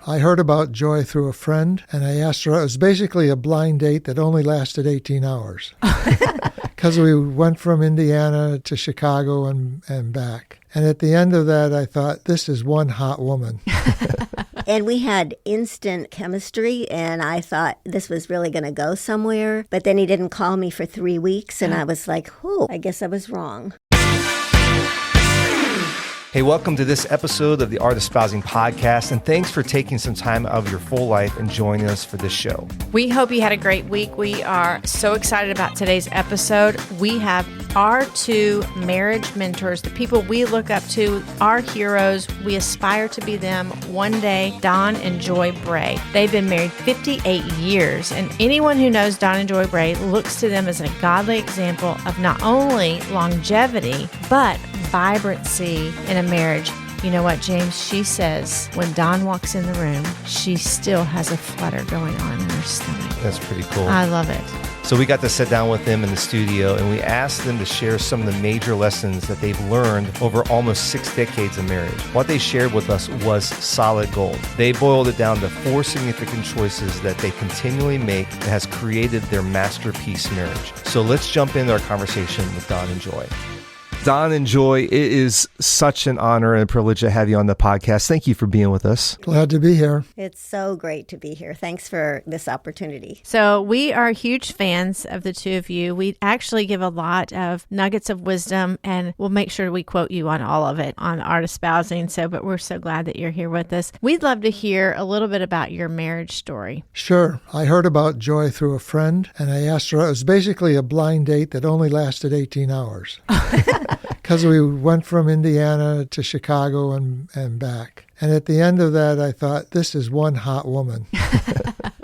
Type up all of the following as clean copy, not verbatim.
I heard about Joy through a friend, and I asked her. It was basically a blind date that only lasted 18 hours. Because we went from Indiana to Chicago and back. And at the end of that, I thought, this is one hot woman. And we had instant chemistry, and I thought this was really going to go somewhere. But then he didn't call me for 3 weeks, and I was like, oh, I guess I was wrong. Hey, welcome to this episode of the Art of Espousing podcast, and thanks for taking some time out of your full life and joining us for this show. We hope you had a great week. We are so excited about today's episode. We have our two marriage mentors, the people we look up to, our heroes. We aspire to be them one day, Don and Joy Bray. They've been married 58 years, and anyone who knows Don and Joy Bray looks to them as a godly example of not only longevity, but vibrancy in a marriage. You know what, James? She says when Don walks in the room, she still has a flutter going on in her stomach. That's pretty cool. I love it. So we got to sit down with them in the studio, and we asked them to share some of the major lessons that they've learned over almost 6 decades of marriage. What they shared with us was solid gold. They boiled it down to 4 significant choices that they continually make that has created their masterpiece marriage. So let's jump into our conversation with Don and Joy. Don and Joy, it is such an honor and a privilege to have you on the podcast. Thank you for being with us. Glad to be here. It's so great to be here. Thanks for this opportunity. So we are huge fans of the two of you. We actually give a lot of nuggets of wisdom, and we'll make sure we quote you on all of it on Art of Espousing. But we're so glad that you're here with us. We'd love to hear a little bit about your marriage story. Sure. I heard about Joy through a friend, and I asked her. It was basically a blind date that only lasted 18 hours. Because we went from Indiana to Chicago and back. And at the end of that, I thought, this is one hot woman.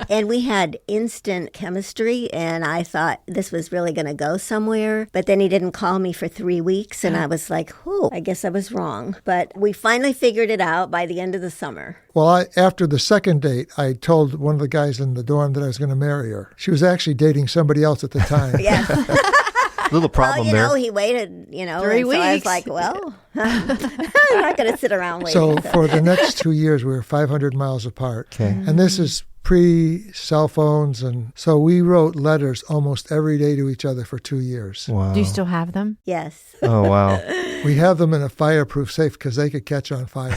And we had instant chemistry, and I thought this was really going to go somewhere. But then he didn't call me for 3 weeks, and I was like, oh, I guess I was wrong. But we finally figured it out by the end of the summer. Well, after the second date, I told one of the guys in the dorm that I was going to marry her. She was actually dating somebody else at the time. Yeah. Little problem there. there. He waited, 3 weeks. So I was like, well, I'm not going to sit around waiting. So for the next 2 years, we were 500 miles apart. Okay. And this is pre-cell phones, and so we wrote letters almost every day to each other for 2 years. Wow. Do you still have them? Yes. Oh, wow. We have them in a fireproof safe because they could catch on fire.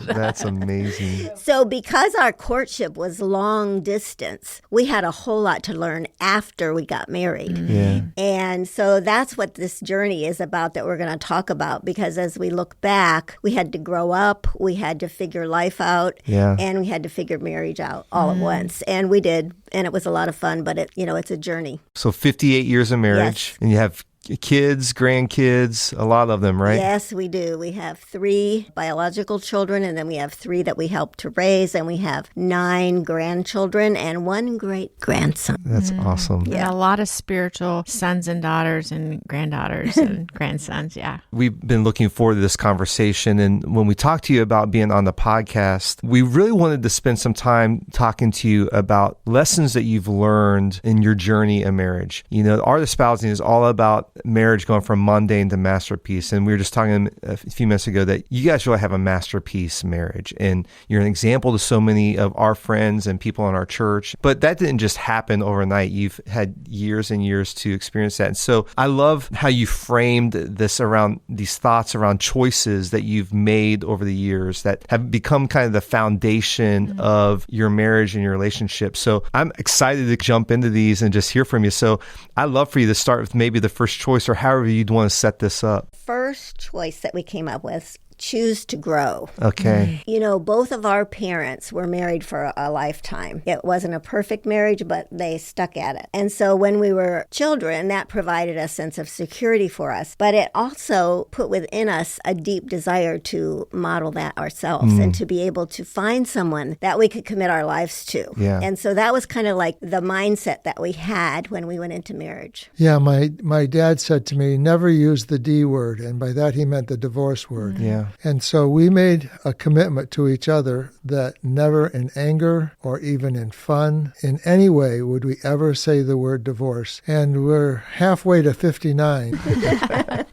That's amazing. So because our courtship was long distance, we had a whole lot to learn after we got married. Yeah. And so that's what this journey is about that we're going to talk about, because as we look back, we had to grow up, we had to figure life out, Yeah. and we had to figure marriage out all at once. And we did, and it was a lot of fun, but it's a journey. So 58 years of marriage, Yes. and you have kids, grandkids, a lot of them, right? Yes, we do. We have 3 biological children, and then we have 3 that we help to raise, and we have 9 grandchildren and 1 great-grandson. That's awesome. Yeah, a lot of spiritual sons and daughters and granddaughters and grandsons. Yeah. We've been looking forward to this conversation. And when we talked to you about being on the podcast, we really wanted to spend some time talking to you about lessons that you've learned in your journey in marriage. The Art of Espousing is all about marriage going from mundane to masterpiece. And we were just talking a few minutes ago that you guys really have a masterpiece marriage. And you're an example to so many of our friends and people in our church. But that didn't just happen overnight. You've had years and years to experience that. And so I love how you framed this around these thoughts around choices that you've made over the years that have become kind of the foundation of your marriage and your relationship. So I'm excited to jump into these and just hear from you. So I'd love for you to start with maybe the first choice, or however you'd want to set this up. First choice that we came up with, choose to grow. Okay. Both of our parents were married for a lifetime. It wasn't a perfect marriage, but they stuck at it. And so when we were children, that provided a sense of security for us. But it also put within us a deep desire to model that ourselves and to be able to find someone that we could commit our lives to. Yeah. And so that was kind of like the mindset that we had when we went into marriage. Yeah, my dad said to me, never use the D word. And by that, he meant the divorce word. Yeah. And so we made a commitment to each other that never in anger or even in fun, in any way, would we ever say the word divorce. And we're halfway to 59.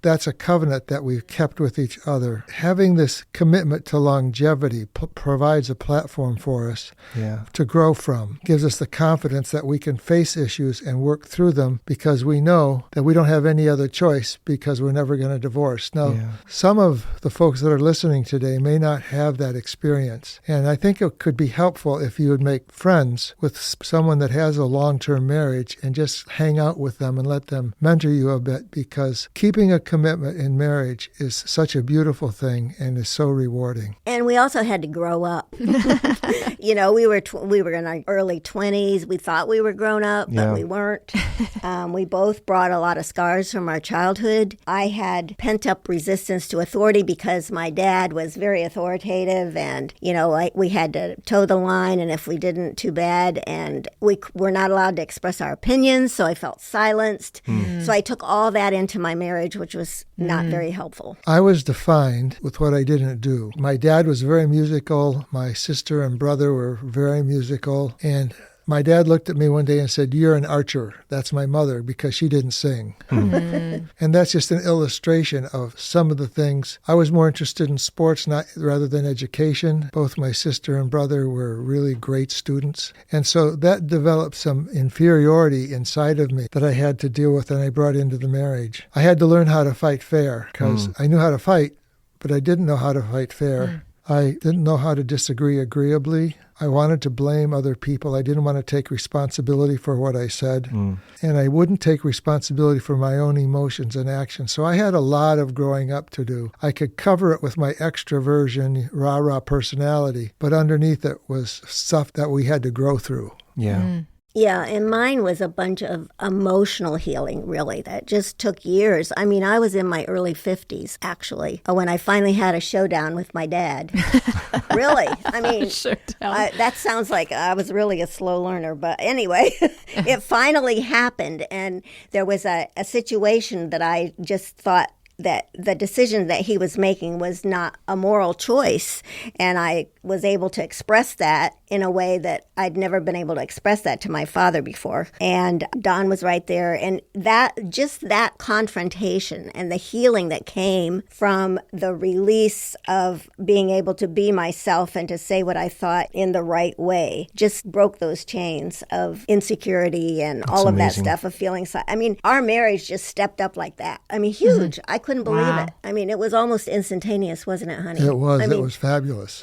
that's a covenant that we've kept with each other. Having this commitment to longevity provides a platform for us to grow from, gives us the confidence that we can face issues and work through them because we know that we don't have any other choice because we're never going to divorce. Now, some of the folks that are listening today may not have that experience, and I think it could be helpful if you would make friends with someone that has a long-term marriage and just hang out with them and let them mentor you a bit, because keeping a commitment in marriage is such a beautiful thing and is so rewarding. And we also had to grow up. You know, we were in our early 20s. We thought we were grown up, but we weren't. We both brought a lot of scars from our childhood. I had pent-up resistance to authority because my dad was very authoritative, and, you know, we had to toe the line, and if we didn't, too bad. And we were not allowed to express our opinions, so I felt silenced. So I took all that into my marriage, which was not very helpful. I was defined with what I didn't do. My dad was very musical. My sister and brother were very musical. And my dad looked at me one day and said, "You're an archer." That's my mother, because she didn't sing. And that's just an illustration of some of the things. I was more interested in sports rather than education. Both my sister and brother were really great students. And so that developed some inferiority inside of me that I had to deal with and I brought into the marriage. I had to learn how to fight fair, because I knew how to fight, but I didn't know how to fight fair. I didn't know how to disagree agreeably. I wanted to blame other people. I didn't want to take responsibility for what I said. And I wouldn't take responsibility for my own emotions and actions. So I had a lot of growing up to do. I could cover it with my extroversion, rah-rah personality, but underneath it was stuff that we had to grow through. Yeah, and mine was a bunch of emotional healing, really, that just took years. I mean, I was in my early 50s, actually, when I finally had a showdown with my dad. Really? I mean, that sounds like I was really a slow learner. But anyway, it finally happened. And there was a situation that I just thought that the decision that he was making was not a moral choice. And I was able to express that in a way that I'd never been able to express that to my father before. And Don was right there. And that confrontation and the healing that came from the release of being able to be myself and to say what I thought in the right way just broke those chains of insecurity and all of that stuff of feeling. I mean, our marriage just stepped up like that. I mean, huge. I couldn't believe it. I mean, it was almost instantaneous, wasn't it, honey? It was. I mean, it was fabulous.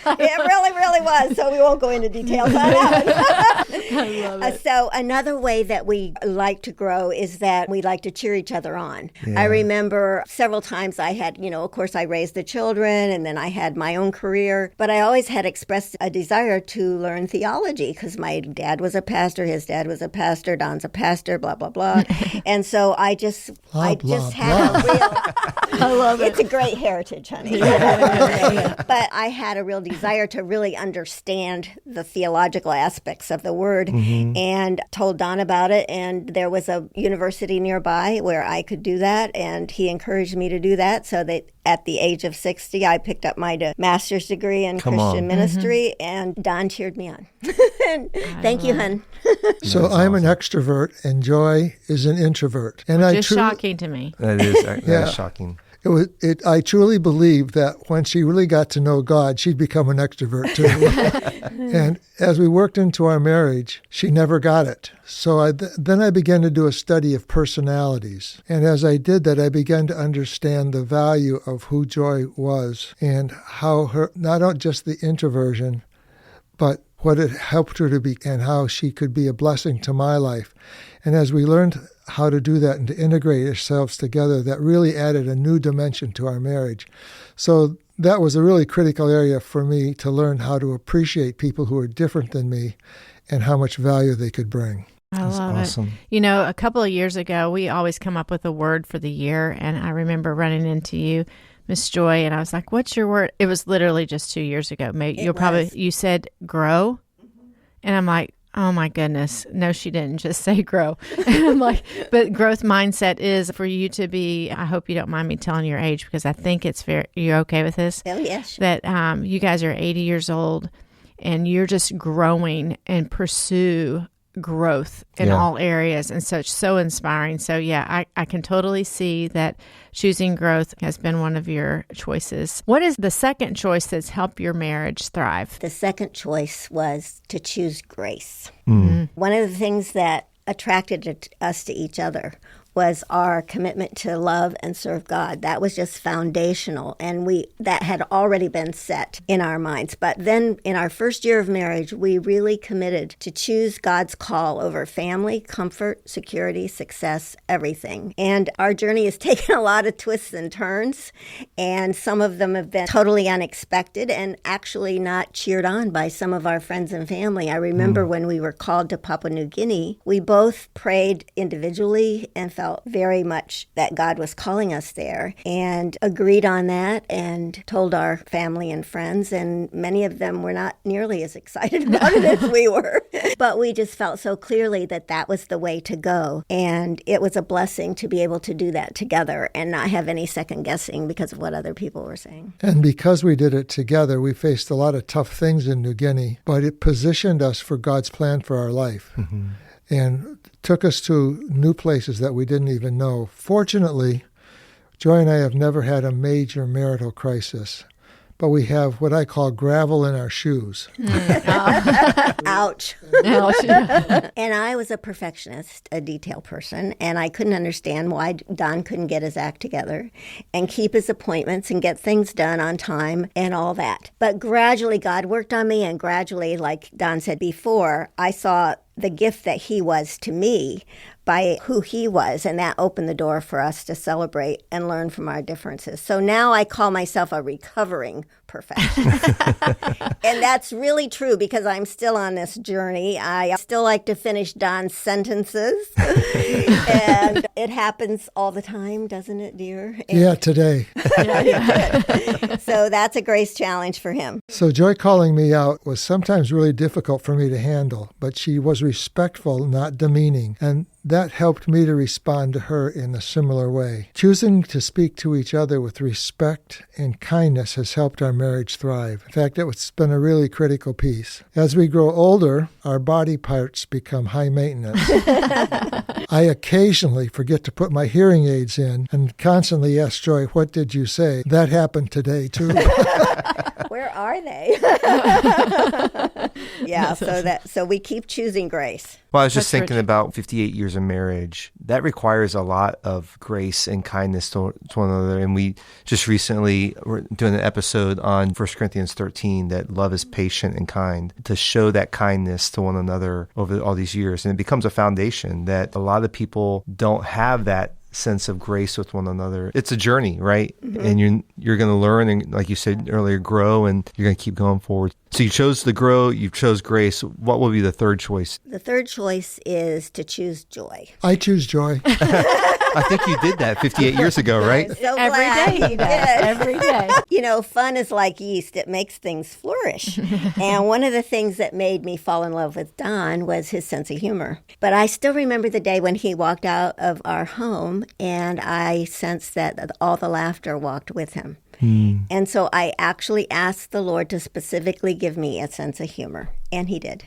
It really was. So we won't go into details on that one. I love it. So another way that we like to grow is that we like to cheer each other on. I remember several times I had, of course I raised the children and then I had my own career, but I always had expressed a desire to learn theology because my dad was a pastor, his dad was a pastor, Don's a pastor, blah, blah, blah. And so I just had a real... I love it. It's a great heritage, honey. But I had a real desire to really understand the theological aspects of the word and told Don about it. And there was a university nearby where I could do that. And he encouraged me to do that. So that at the age of 60, I picked up my master's degree in Christian ministry. And Don cheered me on. Thank you, hon. So I'm an extrovert and Joy is an introvert. And Which is shocking to me. That is shocking. I truly believe that when she really got to know God, she'd become an extrovert too. And as we worked into our marriage, she never got it. So then I began to do a study of personalities. And as I did that, I began to understand the value of who Joy was and how her, not just the introversion, but what it helped her to be and how she could be a blessing to my life. And as we learned how to do that and to integrate ourselves together, that really added a new dimension to our marriage. So that was a really critical area for me to learn how to appreciate people who are different than me and how much value they could bring. I love it. A couple of years ago, we always come up with a word for the year. And I remember running into you, Miss Joy, and I was like, what's your word? It was literally just 2 years ago. Maybe you said grow. And I'm like, oh my goodness. No, she didn't just say grow. And I'm like, but growth mindset is for you to be, I hope you don't mind me telling your age because I think it's fair. You're okay with this? Oh, yes. That you guys are 80 years old and you're just growing and pursue growth in all areas. And so it's so inspiring. So yeah, I can totally see that choosing growth has been one of your choices. What is the second choice that's helped your marriage thrive? The second choice was to choose grace. Mm. One of the things that attracted us to each other was our commitment to love and serve God. That was just foundational, and that had already been set in our minds. But then in our first year of marriage, we really committed to choose God's call over family, comfort, security, success, everything. And our journey has taken a lot of twists and turns, and some of them have been totally unexpected and actually not cheered on by some of our friends and family. I remember when we were called to Papua New Guinea, we both prayed individually and felt very much that God was calling us there, and agreed on that and told our family and friends, and many of them were not nearly as excited about it as we were. But we just felt so clearly that that was the way to go, and it was a blessing to be able to do that together and not have any second guessing because of what other people were saying. And because we did it together, we faced a lot of tough things in New Guinea, but it positioned us for God's plan for our life. Mm-hmm. And took us to new places that we didn't even know. Fortunately, Joy and I have never had a major marital crisis, but we have what I call gravel in our shoes. Ouch. And I was a perfectionist, a detail person, and I couldn't understand why Don couldn't get his act together and keep his appointments and get things done on time and all that. But gradually, God worked on me, and gradually, like Don said before, I saw the gift that he was to me by who he was, and that opened the door for us to celebrate and learn from our differences. So now I call myself a recovering perfectionist. And that's really true because I'm still on this journey. I still like to finish Don's sentences. And it happens all the time, doesn't it, dear? Yeah, today. So that's a grace challenge for him. So Joy calling me out was sometimes really difficult for me to handle, but she was respectful, not demeaning. And that helped me to respond to her in a similar way. Choosing to speak to each other with respect and kindness has helped our marriage thrive. In fact, it's been a really critical piece. As we grow older, our body parts become high maintenance. I occasionally forget to put my hearing aids in and constantly ask Joy, "What did you say?" That happened today, too. Where are they? Yeah, so we keep choosing grace. Well, I was just thinking about 58 years of marriage. That requires a lot of grace and kindness to one another. And we just recently were doing an episode on 1 Corinthians 13, that love is patient and kind, to show that kindness to one another over all these years. And it becomes a foundation that a lot of people don't have that sense of grace with one another. It's a journey, right? Mm-hmm. And you're going to learn and, like you said earlier, grow, and you're going to keep going forward. So you chose to grow, you chose grace. What will be the third choice? The third choice is to choose joy. I choose joy. I think you did that 58 years ago, right? I'm so Every glad day he does. Every day. You know, fun is like yeast. It makes things flourish. And one of the things that made me fall in love with Don was his sense of humor. But I still remember the day when he walked out of our home, and I sensed that all the laughter walked with him. And so I actually asked the Lord to specifically give me a sense of humor, and he did.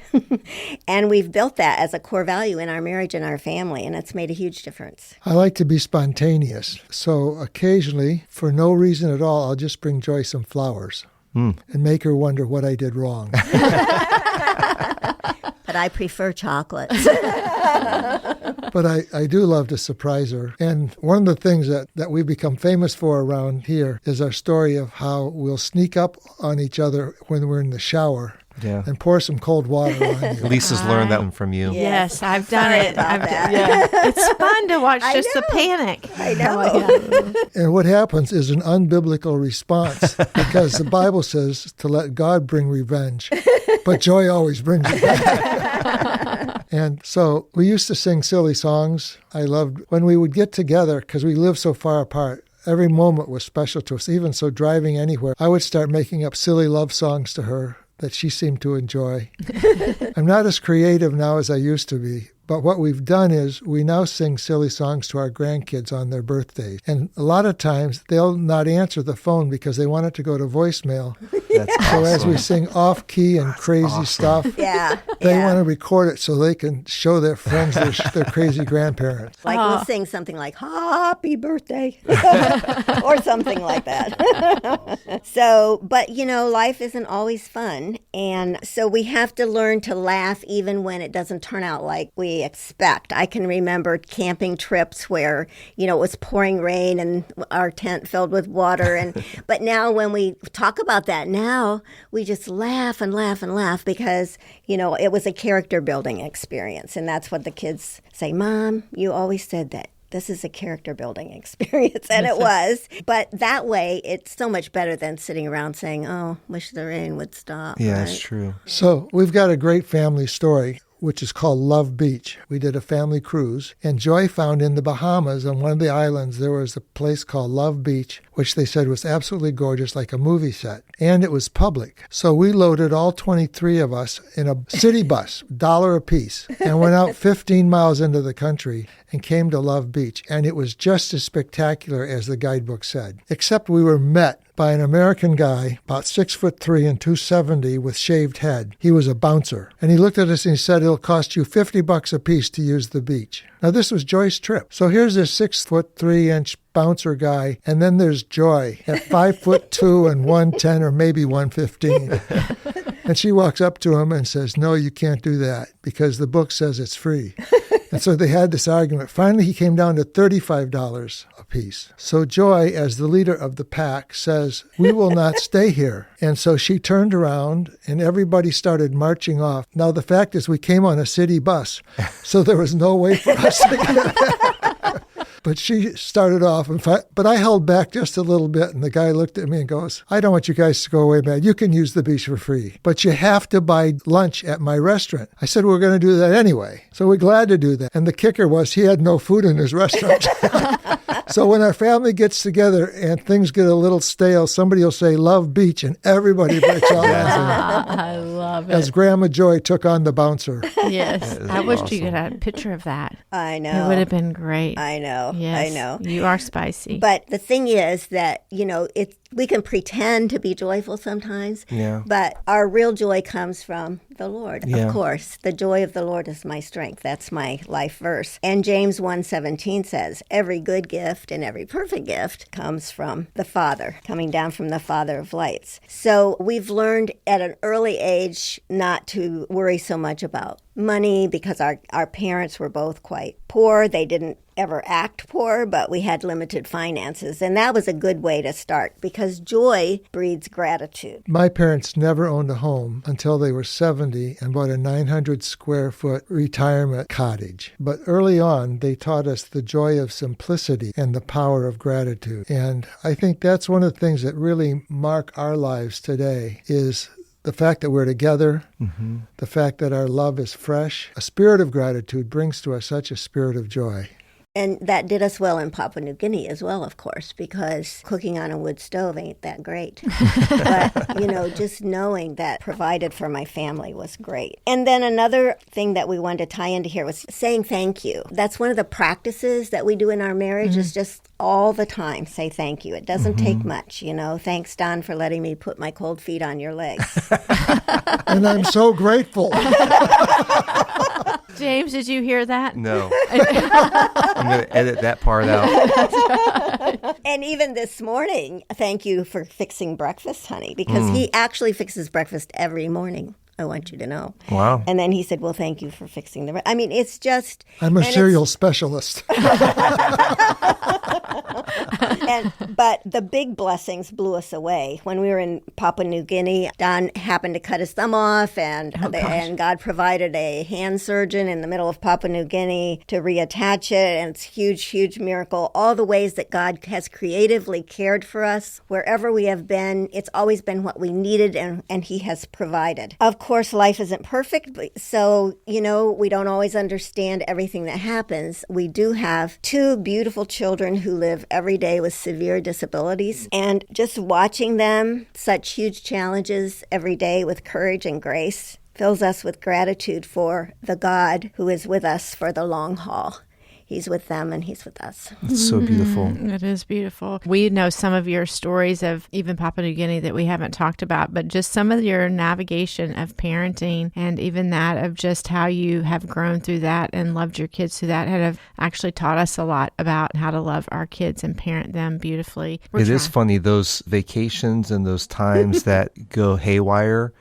And we've built that as a core value in our marriage and our family, and it's made a huge difference. I like to be spontaneous. So occasionally, for no reason at all, I'll just bring Joy some flowers and make her wonder what I did wrong. But I prefer chocolates. But I do love to surprise her. And one of the things that we've become famous for around here is our story of how we'll sneak up on each other when we're in the shower. Yeah. And pour some cold water on you. Lisa's learned that one from you. Yes, I've done Sorry it. about that. It's fun to watch just the panic. I know. And what happens is an unbiblical response, because the Bible says to let God bring revenge, but Joy always brings it back. And so we used to sing silly songs. I loved when we would get together, because we lived so far apart. Every moment was special to us. Even so, driving anywhere, I would start making up silly love songs to her that she seemed to enjoy. I'm not as creative now as I used to be, But what we've done is we now sing silly songs to our grandkids on their birthdays. And a lot of times they'll not answer the phone because they want it to go to voicemail. That's So as we awesome. sing off-key and crazy stuff, Yeah. they yeah. want to record it so they can show their friends their crazy grandparents. Like we'll sing something like "Happy Birthday" or something like that. So, but life isn't always fun, and so we have to learn to laugh even when it doesn't turn out like we expect. I can remember camping trips where it was pouring rain and our tent filled with water, but now when we talk about that now, we just laugh and laugh and laugh because it was a character building experience, and that's what the kids say. Mom, you always said that this is a character building experience, and it was. But that way, it's so much better than sitting around saying, "Oh, wish the rain would stop." Yeah, right? it's true. So we've got a great family story, which is called Love Beach. We did a family cruise, and Joy found in the Bahamas, on one of the islands, there was a place called Love Beach, which they said was absolutely gorgeous, like a movie set. And it was public. So we loaded all 23 of us in a city bus, $1 a piece, and went out 15 miles into the country and came to Love Beach. And it was just as spectacular as the guidebook said, except we were met by an American guy, about 6'3" and 270 with shaved head. He was a bouncer. And he looked at us and he said, "It'll cost you $50 a piece to use the beach." Now, this was Joy's trip. So here's this 6'3" bouncer guy, and then there's Joy at 5'2" and 110 or maybe 115. And she walks up to him and says, "No, you can't do that because the book says it's free." And so they had this argument. Finally, he came down to $35 a piece. So Joy, as the leader of the pack, says, "We will not stay here." And so she turned around and everybody started marching off. Now, the fact is we came on a city bus, so there was no way for us to get back. But she started off, but I held back just a little bit, and the guy looked at me and goes, "I don't want you guys to go away, man. You can use the beach for free, but you have to buy lunch at my restaurant." I said, "We're going to do that anyway." So we're glad to do that. And the kicker was he had no food in his restaurant. So when our family gets together and things get a little stale, somebody will say Love Beach, and everybody breaks out laughing. I love it. As Grandma Joy took on the bouncer. Yes. That is I wish you awesome. could have a picture of that. I know. It would have been great. I know. Yes. I know. You are spicy. But the thing is that, we can pretend to be joyful sometimes, Yeah. but our real joy comes from the Lord, Yeah. of course. The joy of the Lord is my strength. That's my life verse. And James 1:17 says, every good gift and every perfect gift comes from the Father, coming down from the Father of lights. So we've learned at an early age not to worry so much about money because our parents were both quite poor. They didn't ever act poor, but we had limited finances. And that was a good way to start because joy breeds gratitude. My parents never owned a home until they were 70 and bought a 900 square foot retirement cottage. But early on, they taught us the joy of simplicity and the power of gratitude. And I think that's one of the things that really mark our lives today is the fact that we're together, the fact that our love is fresh. A spirit of gratitude brings to us such a spirit of joy. And that did us well in Papua New Guinea as well, of course, because cooking on a wood stove ain't that great. But, just knowing that provided for my family was great. And then another thing that we wanted to tie into here was saying thank you. That's one of the practices that we do in our marriage is just all the time say thank you. It doesn't take much, Thanks, Don, for letting me put my cold feet on your legs. And I'm so grateful. James, did you hear that? No. I'm going to edit that part out. And even this morning, thank you for fixing breakfast, honey, because he actually fixes breakfast every morning. I want you to know. Wow. And then he said, well, thank you for fixing the... I mean, it's just... I'm a cereal specialist. But the big blessings blew us away. When we were in Papua New Guinea, Don happened to cut his thumb off, and God provided a hand surgeon in the middle of Papua New Guinea to reattach it, and it's a huge, huge miracle. All the ways that God has creatively cared for us, wherever we have been, it's always been what we needed, and he has provided. Of course, life isn't perfect, so, we don't always understand everything that happens. We do have 2 beautiful children who live every day with severe disabilities, and just watching them, such huge challenges every day with courage and grace, fills us with gratitude for the God who is with us for the long haul. He's with them and he's with us. It's so beautiful. It is beautiful. We know some of your stories of even Papua New Guinea that we haven't talked about, but just some of your navigation of parenting and even that of just how you have grown through that and loved your kids through that have actually taught us a lot about how to love our kids and parent them beautifully. It is funny, those vacations and those times that go haywire,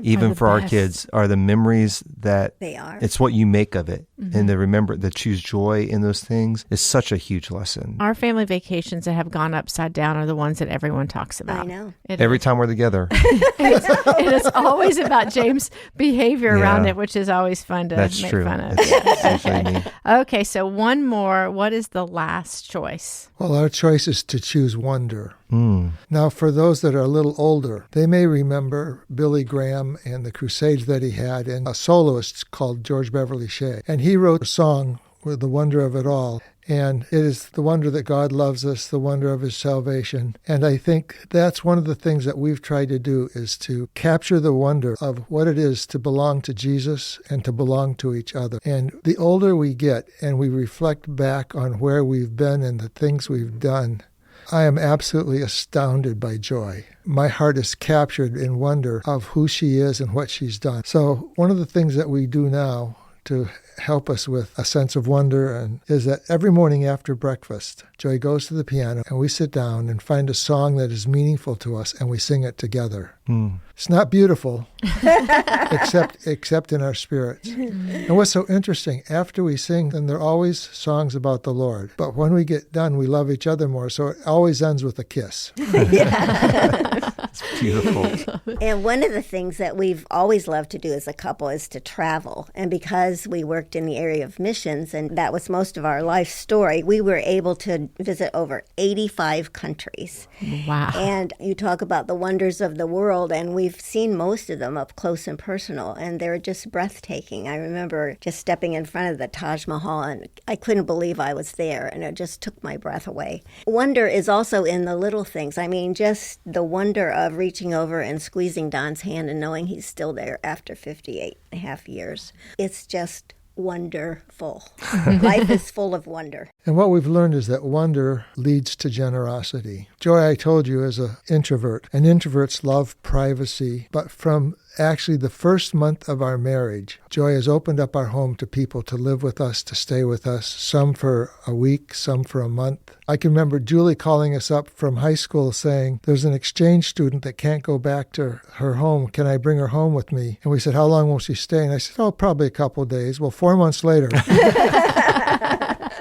even for our kids, are the memories that they are. It's what you make of it. And to choose joy in those things is such a huge lesson. Our family vacations that have gone upside down are the ones that everyone talks about. I know. Every time we're together. And it's always about James' behavior around it, which is always fun to make fun of. That's usually me. Okay, so one more. What is the last choice? Well, our choice is to choose wonder. Now, for those that are a little older, they may remember Billy Graham and the crusades that he had, and a soloist called George Beverly Shea. And he wrote a song with the wonder of it all. And it is the wonder that God loves us, the wonder of his salvation. And I think that's one of the things that we've tried to do, is to capture the wonder of what it is to belong to Jesus and to belong to each other. And the older we get and we reflect back on where we've been and the things we've done, I am absolutely astounded by Joy. My heart is captured in wonder of who she is and what she's done. So one of the things that we do now to help us with a sense of wonder and is that every morning after breakfast, Joy goes to the piano and we sit down and find a song that is meaningful to us and we sing it together. It's not beautiful, except in our spirits. And what's so interesting, after we sing, then there are always songs about the Lord. But when we get done, we love each other more. So it always ends with a kiss. It's beautiful. And one of the things that we've always loved to do as a couple is to travel. And because we worked in the area of missions, and that was most of our life story, we were able to visit over 85 countries. Wow. And you talk about the wonders of the world, and we've seen most of them up close and personal, and they're just breathtaking. I remember just stepping in front of the Taj Mahal, and I couldn't believe I was there, and it just took my breath away. Wonder is also in the little things. I mean, just the wonder of reaching over and squeezing Don's hand and knowing he's still there after 58 and a half years. It's just wonderful. Life is full of wonder. And what we've learned is that wonder leads to generosity. Joy, I told you, is an introvert, and introverts love privacy. But from actually the first month of our marriage, Joy has opened up our home to people to live with us, to stay with us, some for a week, some for a month. I can remember Julie calling us up from high school saying, there's an exchange student that can't go back to her home. Can I bring her home with me? And we said, how long will she stay? And I said, oh, probably a couple of days. Well, 4 months later.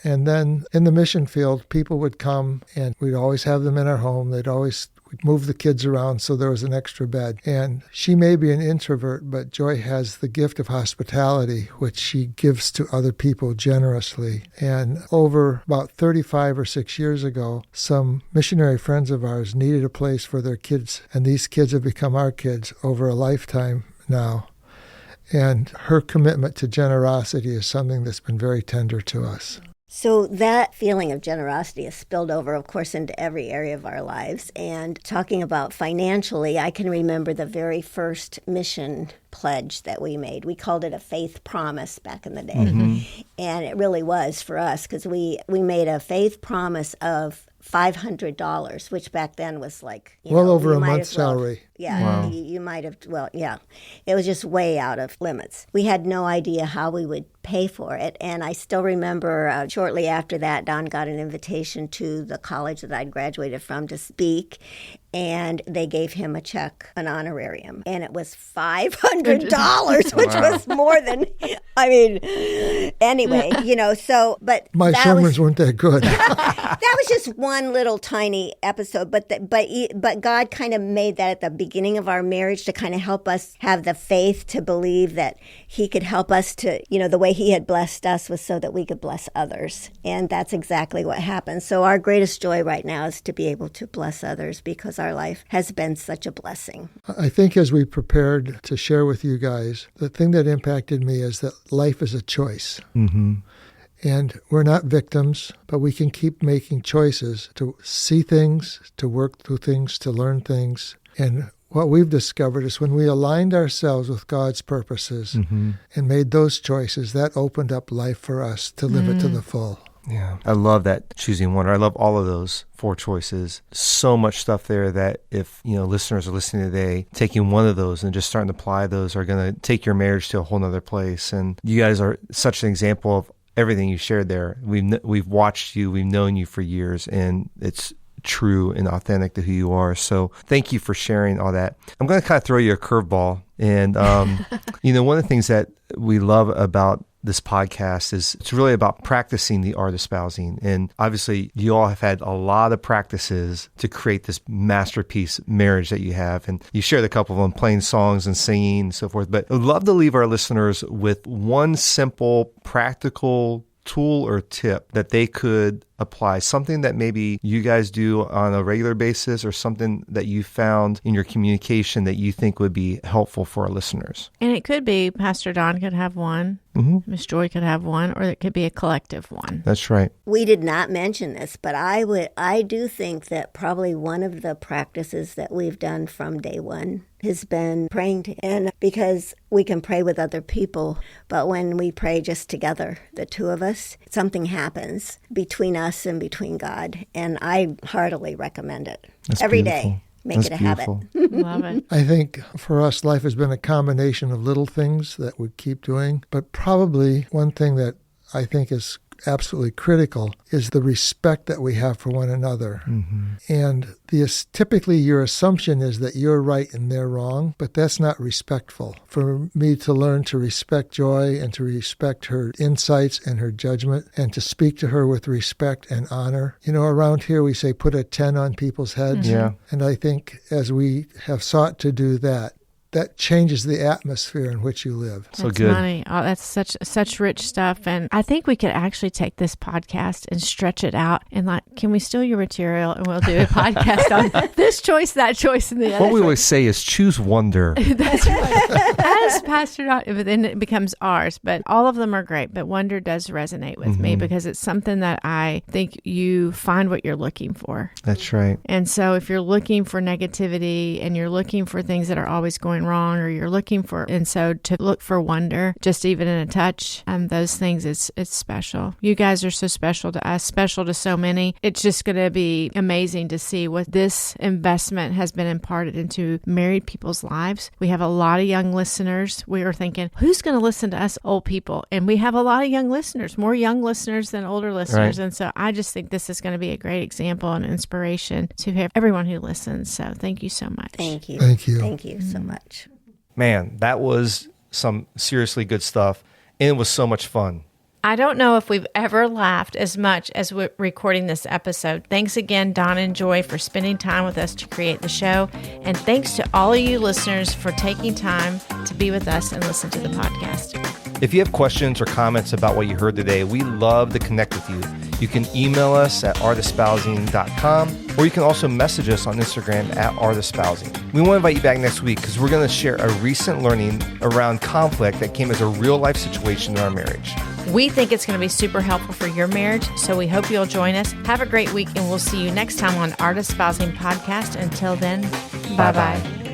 And then in the mission field, people would come and we'd always have them in our home. We'd move the kids around so there was an extra bed. And she may be an introvert, but Joy has the gift of hospitality, which she gives to other people generously. And over about 35 or 6 years ago, some missionary friends of ours needed a place for their kids. And these kids have become our kids over a lifetime now. And her commitment to generosity is something that's been very tender to us. So that feeling of generosity has spilled over, of course, into every area of our lives. And talking about financially, I can remember the very first mission pledge that we made. We called it a faith promise back in the day. Mm-hmm. And it really was for us, because we made a faith promise of $500, which back then was like... over a month's salary. Yeah, wow. You might have, it was just way out of limits. We had no idea how we would pay for it. And I still remember shortly after that, Don got an invitation to the college that I'd graduated from to speak. And they gave him a check, an honorarium. And it was $500, which was more than, anyway, but... My sermons weren't that good. That was just one little tiny episode, but God kind of made that at the beginning of our marriage to kind of help us have the faith to believe that he could help us to, the way he had blessed us was so that we could bless others. And that's exactly what happened. So our greatest joy right now is to be able to bless others because our life has been such a blessing. I think as we prepared to share with you guys, the thing that impacted me is that life is a choice. Mm-hmm. And we're not victims, but we can keep making choices to see things, to work through things, to learn things. And what we've discovered is when we aligned ourselves with God's purposes and made those choices, that opened up life for us to live it to the full. Yeah. I love that choosing wonder. I love all of those 4 choices. So much stuff there that if, listeners are listening today, taking one of those and just starting to apply those are going to take your marriage to a whole nother place. And you guys are such an example of everything you shared there. We've watched you, we've known you for years, and it's true and authentic to who you are. So thank you for sharing all that. I'm going to kind of throw you a curveball. And, one of the things that we love about this podcast is it's really about practicing the art of espousing. And obviously, you all have had a lot of practices to create this masterpiece marriage that you have. And you shared a couple of them, playing songs and singing and so forth. But I'd love to leave our listeners with one simple, practical tool or tip that they could apply, something that maybe you guys do on a regular basis or something that you found in your communication that you think would be helpful for our listeners. And it could be Pastor Don could have one, Miss Joy could have one, or it could be a collective one. That's right. We did not mention this, but I do think that probably one of the practices that we've done from day one has been praying and because we can pray with other people, but when we pray just together, the two of us, something happens between us and between God, and I heartily recommend it. That's every beautiful. day. Make it a habit. Love it. I think for us, life has been a combination of little things that we keep doing, but probably one thing that I think is absolutely critical is the respect that we have for one another. And typically your assumption is that you're right and they're wrong, but that's not respectful. For me to learn to respect Joy and to respect her insights and her judgment and to speak to her with respect and honor. Around here we say put a 10 on people's heads. Yeah. And I think as we have sought to do that changes the atmosphere in which you live. So that's good. Money. Oh, that's such rich stuff. And I think we could actually take this podcast and stretch it out and can we steal your material and we'll do a podcast on this choice, that choice, and the other. What we always say is choose wonder. That's right. As Pastor Don, but then it becomes ours. But all of them are great. But wonder does resonate with me because it's something that I think you find what you're looking for. That's right. And so if you're looking for negativity and you're looking for things that are always going wrong, or you're looking for, and so to look for wonder, just even in a touch, those things, it's special. You guys are so special to us, special to so many. It's just going to be amazing to see what this investment has been imparted into married people's lives. We have a lot of young listeners. We were thinking, who's going to listen to us old people? And we have a lot of young listeners, more young listeners than older listeners. Right. And so I just think this is going to be a great example and inspiration to have everyone who listens. So thank you so much. Thank you. Thank you. Thank you so much. Man, that was some seriously good stuff, and it was so much fun. I don't know if we've ever laughed as much as we're recording this episode. Thanks again, Don and Joy, for spending time with us to create the show. And thanks to all of you listeners for taking time to be with us and listen to the podcast. If you have questions or comments about what you heard today, we love to connect with you. You can email us at artespousing.com, or you can also message us on Instagram at artespousing. We want to invite you back next week because we're going to share a recent learning around conflict that came as a real life situation in our marriage. We think it's going to be super helpful for your marriage, so we hope you'll join us. Have a great week, and we'll see you next time on Art Espousing Podcast. Until then, bye-bye.